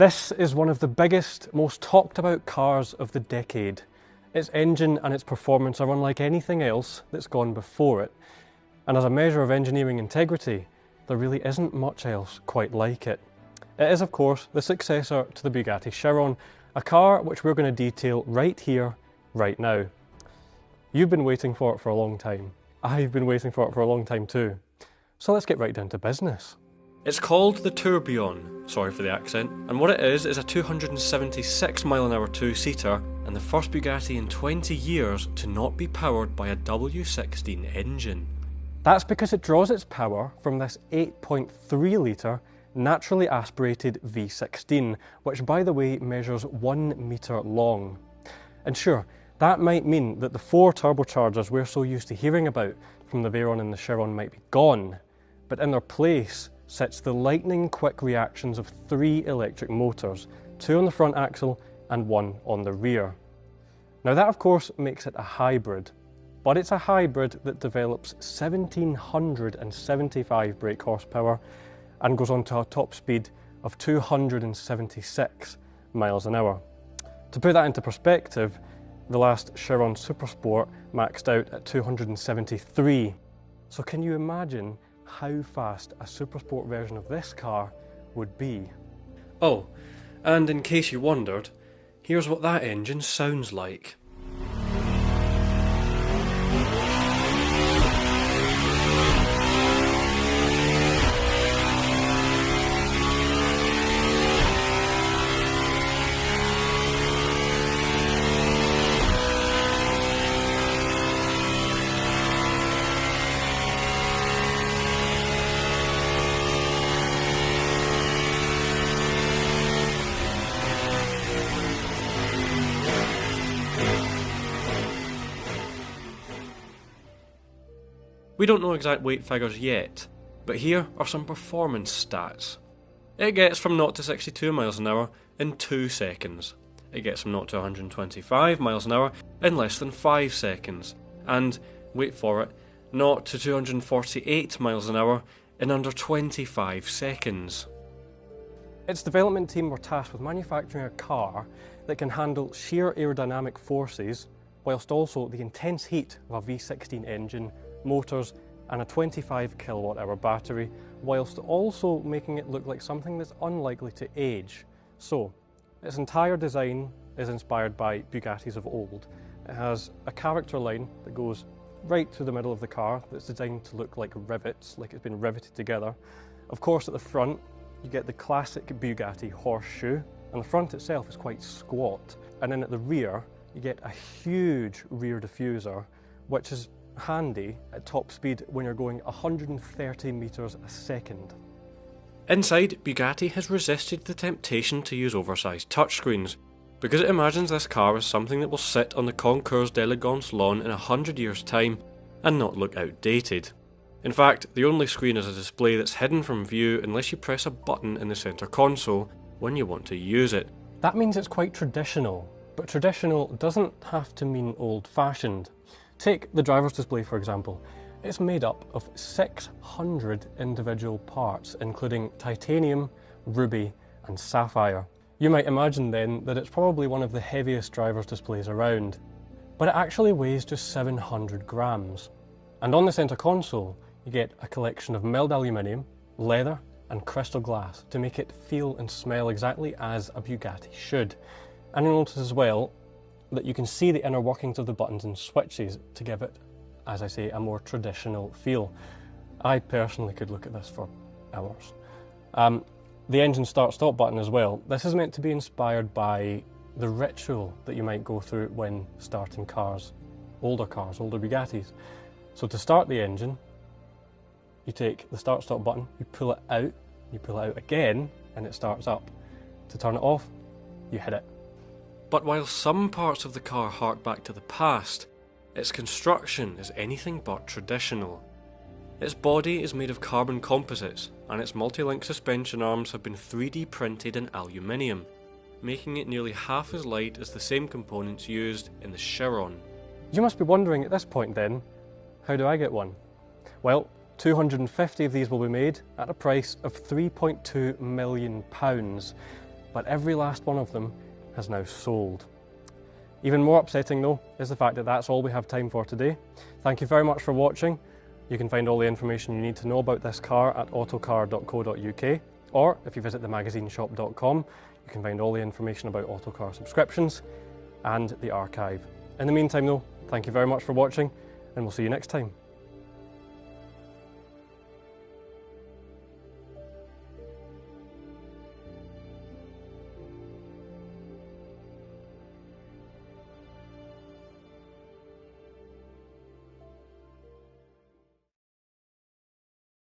This is one of the biggest, most talked about cars of the decade. Its engine and its performance are unlike anything else that's gone before it. And as a measure of engineering integrity, there really isn't much else quite like it. It is, of course, the successor to the Bugatti Chiron, a car which we're going to detail right here, right now. You've been waiting for it for a long time. I've been waiting for it for a long time too. So let's get right down to business. It's called the Tourbillon, sorry for the accent, and what it is a 276 mph two-seater and the first Bugatti in 20 years to not be powered by a W16 engine. That's because it draws its power from this 8.3 litre naturally aspirated V16, which by the way measures 1 metre long. And sure, that might mean that the 4 turbochargers we're so used to hearing about from the Veyron and the Chiron might be gone, but in their place sits the lightning-quick reactions of 3 electric motors, 2 on the front axle and 1 on the rear. Now that of course makes it a hybrid, but it's a hybrid that develops 1775 brake horsepower and goes on to a top speed of 276 miles an hour. To put that into perspective, the last Chiron Supersport maxed out at 273. So can you imagine how fast a Supersport version of this car would be? Oh, and in case you wondered, here's what that engine sounds like. We don't know exact weight figures yet, but here are some performance stats. It gets from 0 to 62 miles an hour in 2 seconds. It gets from 0 to 125 miles an hour in less than 5 seconds. And, wait for it, 0 to 248 miles an hour in under 25 seconds. Its development team were tasked with manufacturing a car that can handle sheer aerodynamic forces, whilst also the intense heat of a V16 engine, motors and a 25 kilowatt hour battery, whilst also making it look like something that's unlikely to age. So, its entire design is inspired by Bugattis of old. It has a character line that goes right through the middle of the car that's designed to look like rivets, like it's been riveted together. Of course at the front you get the classic Bugatti horseshoe, and the front itself is quite squat. And then at the rear you get a huge rear diffuser, which is handy at top speed when you're going 130 metres a second. Inside, Bugatti has resisted the temptation to use oversized touchscreens, because it imagines this car as something that will sit on the Concours d'Elegance lawn in 100 years' time and not look outdated. In fact, the only screen is a display that's hidden from view unless you press a button in the centre console when you want to use it. That means it's quite traditional, but traditional doesn't have to mean old-fashioned. Take the driver's display for example. It's made up of 600 individual parts, including titanium, ruby and sapphire. You might imagine then that it's probably one of the heaviest driver's displays around, but it actually weighs just 700 grams. And on the centre console you get a collection of milled aluminium, leather and crystal glass to make it feel and smell exactly as a Bugatti should. And you'll notice as well that you can see the inner workings of the buttons and switches to give it, as I say, a more traditional feel. I personally could look at this for hours. The engine start-stop button as well. This is meant to be inspired by the ritual that you might go through when starting cars, older Bugattis. So to start the engine, you take the start-stop button, you pull it out again, and it starts up. To turn it off, you hit it. But while some parts of the car hark back to the past, its construction is anything but traditional. Its body is made of carbon composites, and its multi-link suspension arms have been 3D printed in aluminium, making it nearly half as light as the same components used in the Chiron. You must be wondering at this point then, how do I get one? Well, 250 of these will be made at a price of £3.2 million. but every last one of them has now sold. Even more upsetting though is the fact that that's all we have time for today. Thank you very much for watching. You can find all the information you need to know about this car at autocar.co.uk, or if you visit themagazineshop.com, you can find all the information about Autocar subscriptions and the archive. In the meantime though, thank you very much for watching, and we'll see you next time.